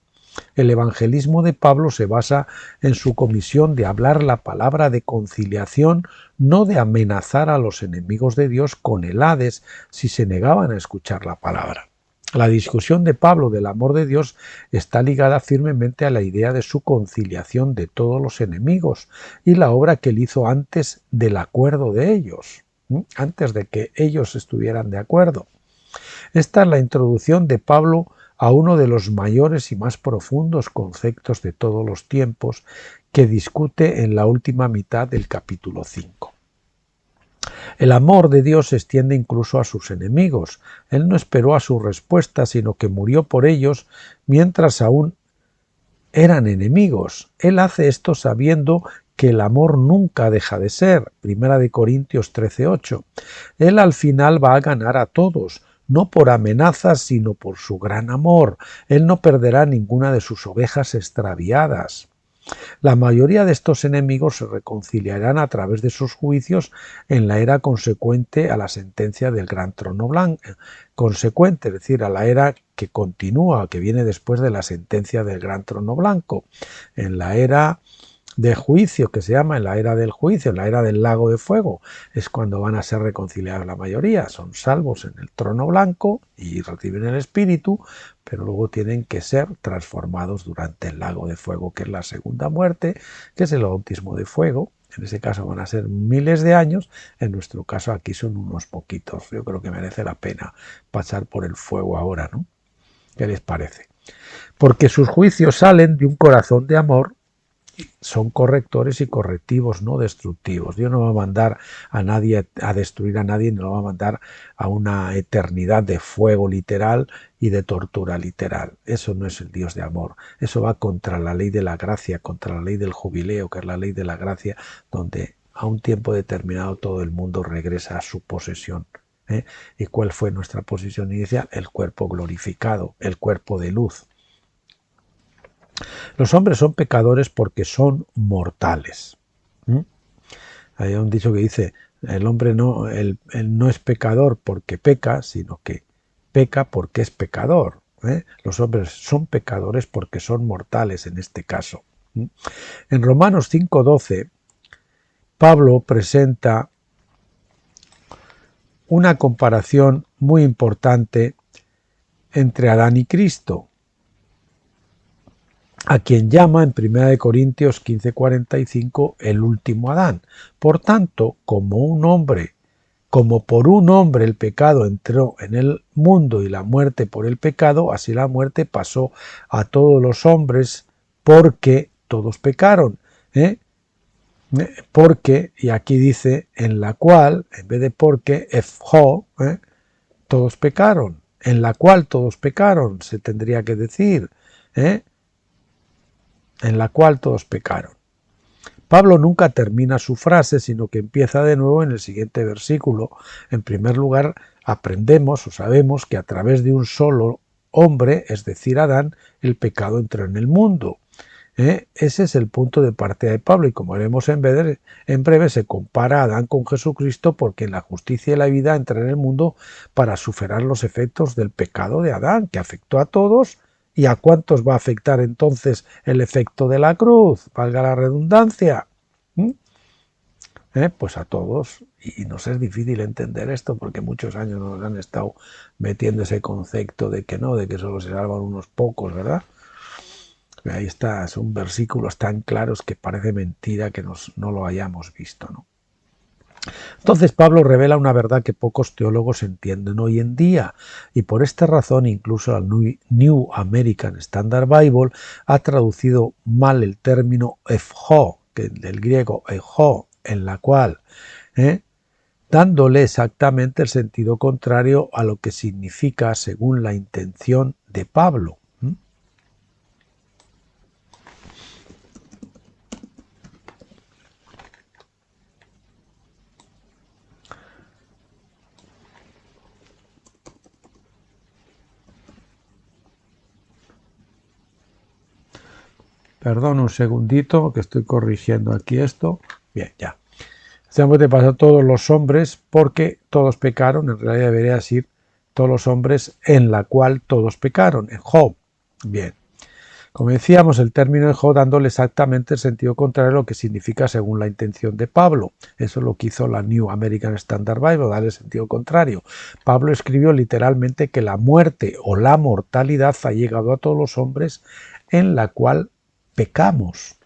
El evangelismo de Pablo se basa en su comisión de hablar la palabra de conciliación, no de amenazar a los enemigos de Dios con el Hades si se negaban a escuchar la palabra. La discusión de Pablo del amor de Dios está ligada firmemente a la idea de su conciliación de todos los enemigos y la obra que él hizo antes del acuerdo de ellos, antes de que ellos estuvieran de acuerdo. Esta es la introducción de Pablo a uno de los mayores y más profundos conceptos de todos los tiempos que discute en la última mitad del capítulo 5. El amor de Dios se extiende incluso a sus enemigos. Él no esperó a su respuesta, sino que murió por ellos mientras aún eran enemigos. Él hace esto sabiendo que el amor nunca deja de ser. 1 Corintios 13:8. Él al final va a ganar a todos, no por amenazas, sino por su gran amor. Él no perderá ninguna de sus ovejas extraviadas. La mayoría de estos enemigos se reconciliarán a través de sus juicios en la era consecuente a la sentencia del gran trono blanco, consecuente, es decir, a la era que continúa, que viene después de la sentencia del gran trono blanco, en la era de juicio, que se llama en la era del juicio, en la era del lago de fuego, es cuando van a ser reconciliados la mayoría, son salvos en el trono blanco y reciben el Espíritu pero luego tienen que ser transformados durante el lago de fuego, que es la segunda muerte, que es el bautismo de fuego. En ese caso van a ser miles de años, en nuestro caso aquí son unos poquitos. Yo creo que merece la pena pasar por el fuego ahora, ¿no? ¿Qué les parece? Porque sus juicios salen de un corazón de amor, son correctores y correctivos, no destructivos. Dios no va a mandar a nadie a destruir a nadie, no lo va a mandar a una eternidad de fuego literal y de tortura literal. Eso no es el Dios de amor. Eso va contra la ley de la gracia, contra la ley del jubileo, que es la ley de la gracia, donde a un tiempo determinado todo el mundo regresa a su posesión. ¿Y cuál fue nuestra posición inicial? El cuerpo glorificado, el cuerpo de luz. Los hombres son pecadores porque son mortales. Hay un dicho que dice, el hombre no, él no es pecador porque peca, sino que peca porque es pecador. Los hombres son pecadores porque son mortales en este caso. En Romanos 5:12, Pablo presenta una comparación muy importante entre Adán y Cristo, a quien llama en 1 Corintios 15:45 el último Adán. Por tanto, como por un hombre el pecado entró en el mundo y la muerte por el pecado, así la muerte pasó a todos los hombres porque todos pecaron. Porque, y aquí dice, en la cual, en vez de porque, efjo, todos pecaron. En la cual todos pecaron, se tendría que decir. En la cual todos pecaron. Pablo nunca termina su frase, sino que empieza de nuevo en el siguiente versículo. En primer lugar, aprendemos o sabemos que a través de un solo hombre, es decir, Adán, el pecado entró en el mundo. Ese es el punto de partida de Pablo, y como veremos en breve, se compara a Adán con Jesucristo, porque en la justicia y la vida entra en el mundo para superar los efectos del pecado de Adán, que afectó a todos. ¿Y a cuántos va a afectar entonces el efecto de la cruz? Valga la redundancia. Pues a todos. Y nos es difícil entender esto porque muchos años nos han estado metiendo ese concepto de que no, de que solo se salvan unos pocos, ¿verdad? Ahí está, son versículos tan claros que parece mentira que no lo hayamos visto, ¿no? Entonces Pablo revela una verdad que pocos teólogos entienden hoy en día, y por esta razón incluso la New American Standard Bible ha traducido mal el término efjo, que del griego ejo, en la cual, dándole exactamente el sentido contrario a lo que significa según la intención de Pablo. Perdón un segundito, que estoy corrigiendo aquí esto. Bien, ya. Hacemos de paso a todos los hombres, porque todos pecaron. En realidad debería decir todos los hombres en la cual todos pecaron, en Job. Bien. Como decíamos, el término en Job dándole exactamente el sentido contrario a lo que significa según la intención de Pablo. Eso es lo que hizo la New American Standard Bible, darle el sentido contrario. Pablo escribió literalmente que la muerte o la mortalidad ha llegado a todos los hombres, en la cual pecamos.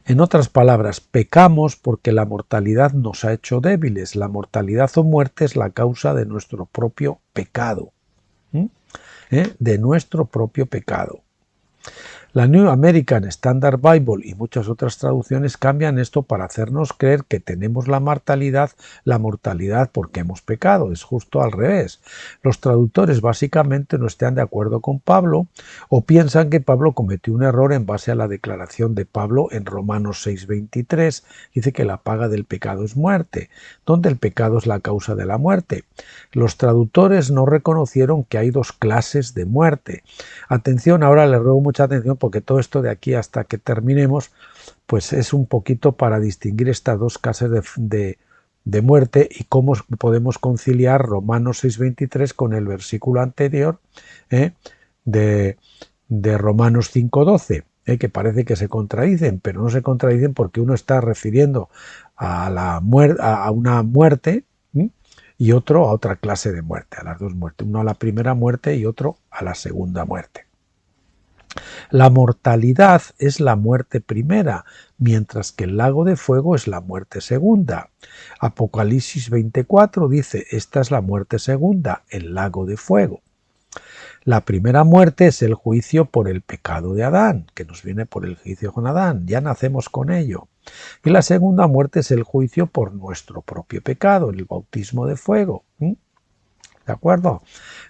En otras palabras, pecamos porque la mortalidad nos ha hecho débiles. La mortalidad o muerte es la causa de nuestro propio pecado. De nuestro propio pecado. La New American Standard Bible y muchas otras traducciones cambian esto para hacernos creer que tenemos la mortalidad porque hemos pecado. Es justo al revés. Los traductores básicamente no están de acuerdo con Pablo, o piensan que Pablo cometió un error en base a la declaración de Pablo en Romanos 6:23. Dice que la paga del pecado es muerte, donde el pecado es la causa de la muerte. Los traductores no reconocieron que hay dos clases de muerte. Atención, ahora les ruego mucha atención, porque todo esto de aquí hasta que terminemos, pues es un poquito para distinguir estas dos clases de muerte y cómo podemos conciliar Romanos 6:23 con el versículo anterior de Romanos 5:12, que parece que se contradicen, pero no se contradicen porque uno está refiriendo a una muerte y otro a otra clase de muerte, a las dos muertes, uno a la primera muerte y otro a la segunda muerte. La mortalidad es la muerte primera, mientras que el lago de fuego es la muerte segunda. Apocalipsis 24 dice, esta es la muerte segunda, el lago de fuego. La primera muerte es el juicio por el pecado de Adán, que nos viene por el juicio con Adán, ya nacemos con ello. Y la segunda muerte es el juicio por nuestro propio pecado, el bautismo de fuego. ¿De acuerdo?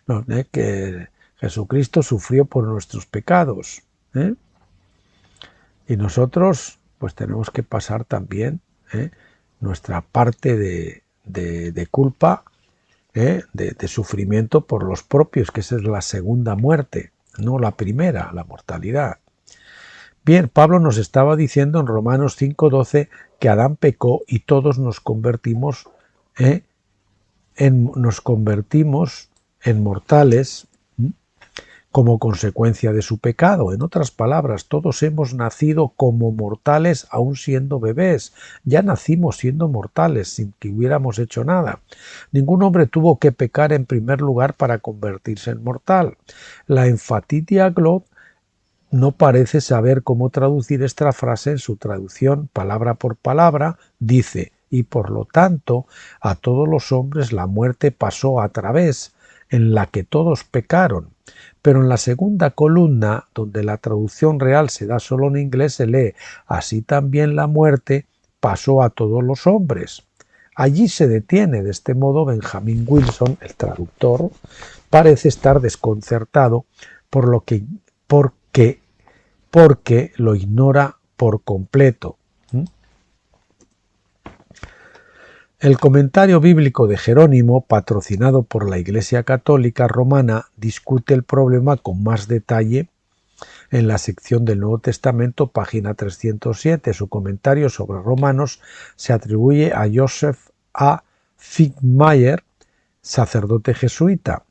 No, que Jesucristo sufrió por nuestros pecados. Y nosotros pues tenemos que pasar también nuestra parte de culpa, de sufrimiento por los propios, que esa es la segunda muerte, no la primera, la mortalidad. Bien, Pablo nos estaba diciendo en Romanos 5:12 que Adán pecó y todos nos convertimos en mortales como consecuencia de su pecado. En otras palabras, todos hemos nacido como mortales aún siendo bebés. Ya nacimos siendo mortales sin que hubiéramos hecho nada. Ningún hombre tuvo que pecar en primer lugar para convertirse en mortal. La Enfatidia Glot no parece saber cómo traducir esta frase en su traducción palabra por palabra. Dice, y por lo tanto a todos los hombres la muerte pasó a través, en la que todos pecaron. Pero en la segunda columna, donde la traducción real se da solo en inglés, se lee, así también la muerte pasó a todos los hombres. Allí se detiene. De este modo, Benjamin Wilson, el traductor, parece estar desconcertado porque lo ignora por completo. El comentario bíblico de Jerónimo, patrocinado por la Iglesia Católica Romana, discute el problema con más detalle en la sección del Nuevo Testamento, página 307. Su comentario sobre Romanos se atribuye a Joseph A. Fichtmeier, sacerdote jesuita.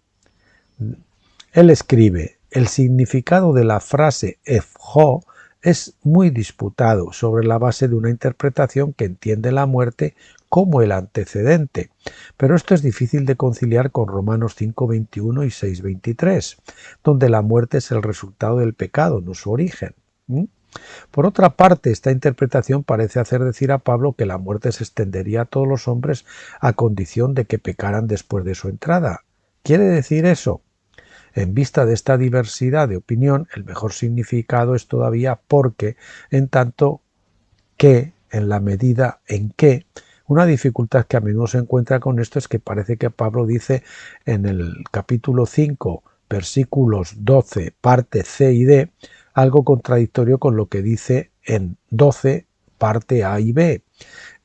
Él escribe, el significado de la frase efjo es muy disputado sobre la base de una interpretación que entiende la muerte como el antecedente, pero esto es difícil de conciliar con Romanos 5:21 y 6:23, donde la muerte es el resultado del pecado, no su origen. Por otra parte, esta interpretación parece hacer decir a Pablo que la muerte se extendería a todos los hombres a condición de que pecaran después de su entrada. ¿Quiere decir eso? En vista de esta diversidad de opinión, el mejor significado es todavía porque, en tanto que, en la medida en que, una dificultad que a menudo se encuentra con esto es que parece que Pablo dice en el capítulo 5, versículos 12, parte C y D, algo contradictorio con lo que dice en 12, parte A y B.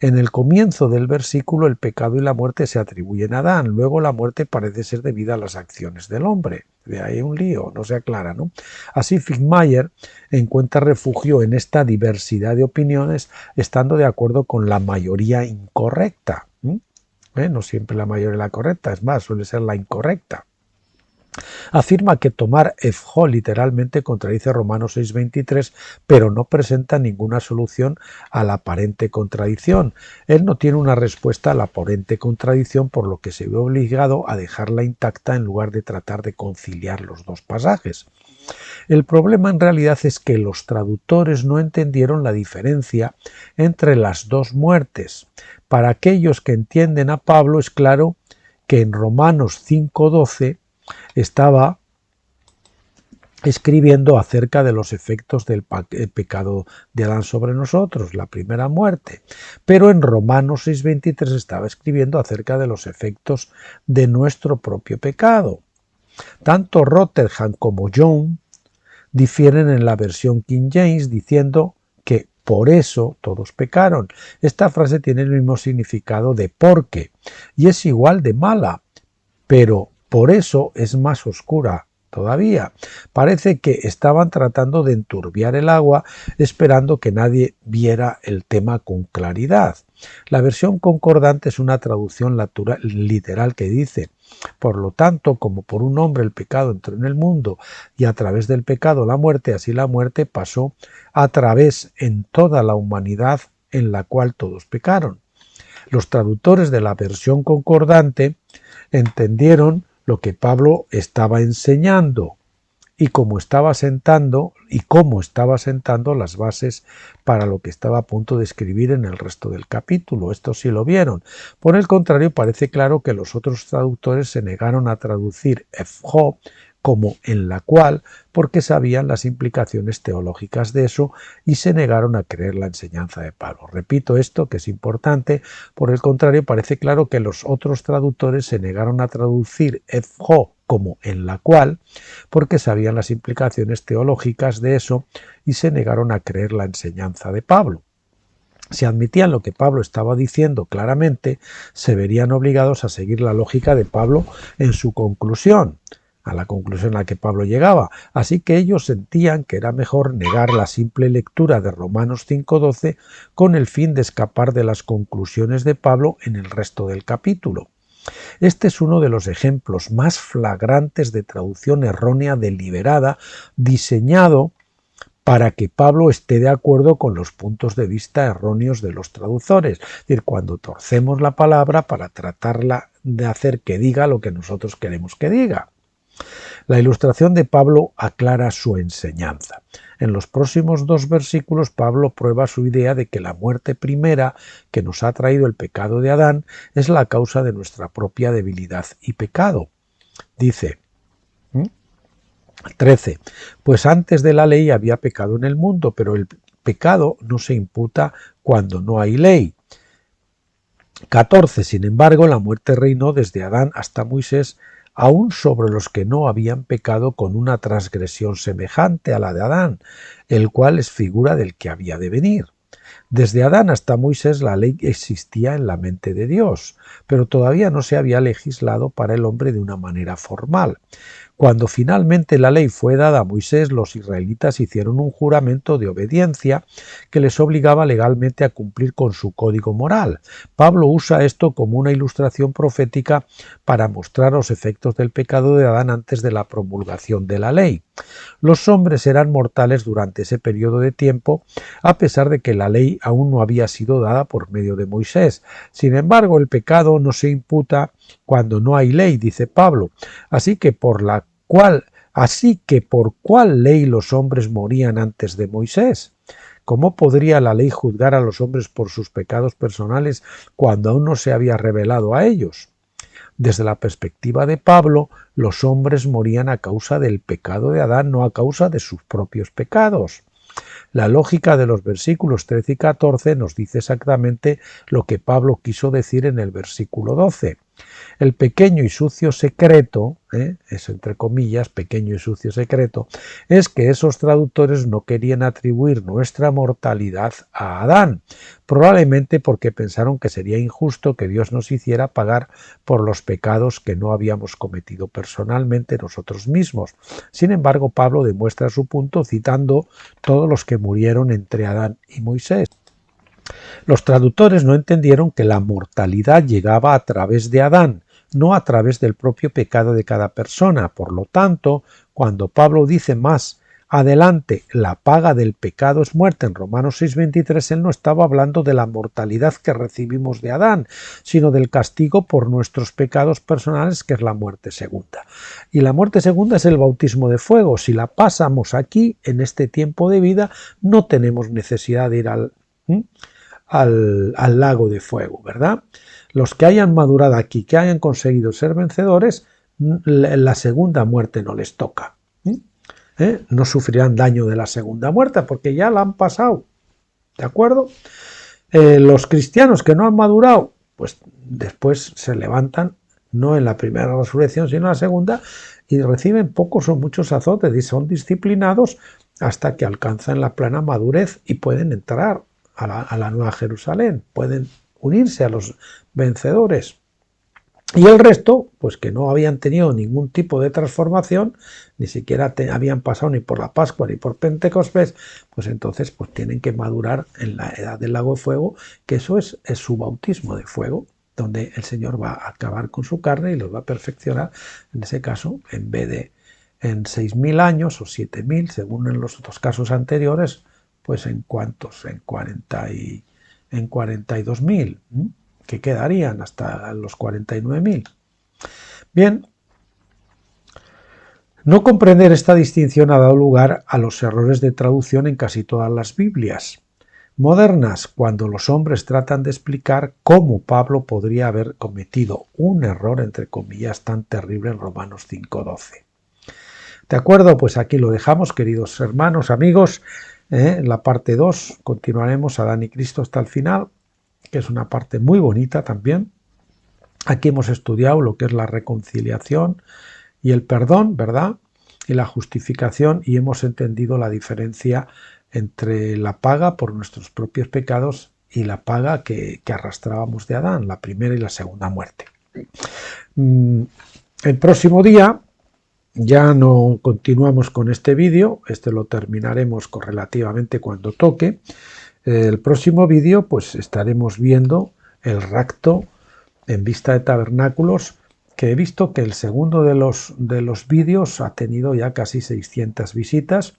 En el comienzo del versículo el pecado y la muerte se atribuyen a Adán, luego la muerte parece ser debida a las acciones del hombre. De ahí un lío, no se aclara, ¿no? Así Fichtmeier encuentra refugio en esta diversidad de opiniones, estando de acuerdo con la mayoría incorrecta. No siempre la mayoría es la correcta, es más, suele ser la incorrecta. Afirma que tomar efjo literalmente contradice Romanos 6:23, pero no presenta ninguna solución a la aparente contradicción. Él no tiene una respuesta a la aparente contradicción, por lo que se ve obligado a dejarla intacta en lugar de tratar de conciliar los dos pasajes. El problema en realidad es que los traductores no entendieron la diferencia entre las dos muertes. Para aquellos que entienden a Pablo es claro que en Romanos 5:12 estaba escribiendo acerca de los efectos del pecado de Adán sobre nosotros, la primera muerte. Pero en Romanos 6:23 estaba escribiendo acerca de los efectos de nuestro propio pecado. Tanto Rotherham como Young difieren en la versión King James diciendo que por eso todos pecaron. Esta frase tiene el mismo significado de porque y es igual de mala, pero por eso es más oscura todavía. Parece que estaban tratando de enturbiar el agua, esperando que nadie viera el tema con claridad. La versión concordante es una traducción literal que dice: por lo tanto, como por un hombre el pecado entró en el mundo y a través del pecado la muerte, así la muerte pasó a través en toda la humanidad en la cual todos pecaron. Los traductores de la versión concordante entendieron lo que Pablo estaba enseñando y cómo estaba sentando las bases para lo que estaba a punto de escribir en el resto del capítulo. Esto sí lo vieron. Por el contrario, parece claro que los otros traductores se negaron a traducir efjo como en la cual, porque sabían las implicaciones teológicas de eso y se negaron a creer la enseñanza de Pablo. Repito esto, que es importante. Por el contrario, parece claro que los otros traductores se negaron a traducir efjo como en la cual, porque sabían las implicaciones teológicas de eso y se negaron a creer la enseñanza de Pablo. Si admitían lo que Pablo estaba diciendo claramente, se verían obligados a seguir la lógica de Pablo en su conclusión, a la conclusión a la que Pablo llegaba. Así que ellos sentían que era mejor negar la simple lectura de Romanos 5:12 con el fin de escapar de las conclusiones de Pablo en el resto del capítulo. Este es uno de los ejemplos más flagrantes de traducción errónea deliberada, diseñado para que Pablo esté de acuerdo con los puntos de vista erróneos de los traductores. Es decir, cuando torcemos la palabra para tratarla de hacer que diga lo que nosotros queremos que diga. La ilustración de Pablo aclara su enseñanza. En los próximos 2 versículos, Pablo prueba su idea de que la muerte primera que nos ha traído el pecado de Adán es la causa de nuestra propia debilidad y pecado. Dice 13. Pues antes de la ley había pecado en el mundo, pero el pecado no se imputa cuando no hay ley. 14. Sin embargo, la muerte reinó desde Adán hasta Moisés, aún sobre los que no habían pecado con una transgresión semejante a la de Adán, el cual es figura del que había de venir. Desde Adán hasta Moisés la ley existía en la mente de Dios, pero todavía no se había legislado para el hombre de una manera formal. Cuando finalmente la ley fue dada a Moisés, los israelitas hicieron un juramento de obediencia que les obligaba legalmente a cumplir con su código moral. Pablo usa esto como una ilustración profética para mostrar los efectos del pecado de Adán antes de la promulgación de la ley. Los hombres eran mortales durante ese periodo de tiempo, a pesar de que la ley aún no había sido dada por medio de Moisés. Sin embargo, el pecado no se imputa cuando no hay ley, dice Pablo. Así que por cuál ley los hombres morían antes de Moisés. ¿Cómo podría la ley juzgar a los hombres por sus pecados personales cuando aún no se había revelado a ellos? Desde la perspectiva de Pablo, los hombres morían a causa del pecado de Adán, no a causa de sus propios pecados. La lógica de los versículos 13 y 14 nos dice exactamente lo que Pablo quiso decir en el versículo 12. El pequeño y sucio secreto, es entre comillas, pequeño y sucio secreto, es que esos traductores no querían atribuir nuestra mortalidad a Adán, probablemente porque pensaron que sería injusto que Dios nos hiciera pagar por los pecados que no habíamos cometido personalmente nosotros mismos. Sin embargo, Pablo demuestra su punto citando todos los que murieron entre Adán y Moisés. Los traductores no entendieron que la mortalidad llegaba a través de Adán, no a través del propio pecado de cada persona. Por lo tanto, cuando Pablo dice más adelante, la paga del pecado es muerte, en Romanos 6:23, él no estaba hablando de la mortalidad que recibimos de Adán, sino del castigo por nuestros pecados personales, que es la muerte segunda. Y la muerte segunda es el bautismo de fuego. Si la pasamos aquí, en este tiempo de vida, no tenemos necesidad de ir al lago de fuego, ¿verdad? Los que hayan madurado aquí, que hayan conseguido ser vencedores, la segunda muerte no les toca. No sufrirán daño de la segunda muerte porque ya la han pasado, ¿de acuerdo? Los cristianos que no han madurado, pues después se levantan, no en la primera resurrección, sino en la segunda, y reciben pocos o muchos azotes y son disciplinados hasta que alcanzan la plena madurez y pueden entrar a la Nueva Jerusalén, pueden unirse a los vencedores. Y el resto, pues que no habían tenido ningún tipo de transformación, ni siquiera habían pasado ni por la Pascua ni por Pentecostés, pues entonces pues tienen que madurar en la edad del lago de fuego, que eso es su bautismo de fuego, donde el Señor va a acabar con su carne y los va a perfeccionar, en ese caso, en vez de en 6.000 años o 7.000, según en los otros casos anteriores, pues en cuántos, en 42.000. que quedarían hasta los 49.000. Bien, no comprender esta distinción ha dado lugar a los errores de traducción en casi todas las Biblias modernas, cuando los hombres tratan de explicar cómo Pablo podría haber cometido un error, entre comillas, tan terrible en Romanos 5:12. ¿De acuerdo? Pues aquí lo dejamos, queridos hermanos, amigos. En la parte 2 continuaremos Adán y Cristo hasta el final, que es una parte muy bonita también. Aquí hemos estudiado lo que es la reconciliación y el perdón, ¿verdad? Y la justificación, y hemos entendido la diferencia entre la paga por nuestros propios pecados y la paga que arrastrábamos de Adán, la primera y la segunda muerte. El próximo día ya no continuamos con este vídeo, este lo terminaremos relativamente cuando toque. El próximo vídeo pues estaremos viendo el rapto en Vista de Tabernáculos, que he visto que el segundo de los vídeos ha tenido ya casi 600 visitas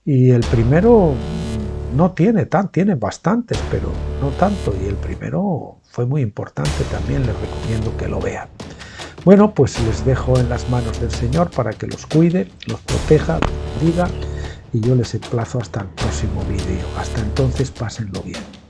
y el primero no tiene bastantes, pero no tanto, y el primero fue muy importante también, les recomiendo que lo vean. Bueno, pues les dejo en las manos del Señor para que los cuide, los proteja, los bendiga, y yo les emplazo hasta el próximo vídeo. Hasta entonces, pásenlo bien.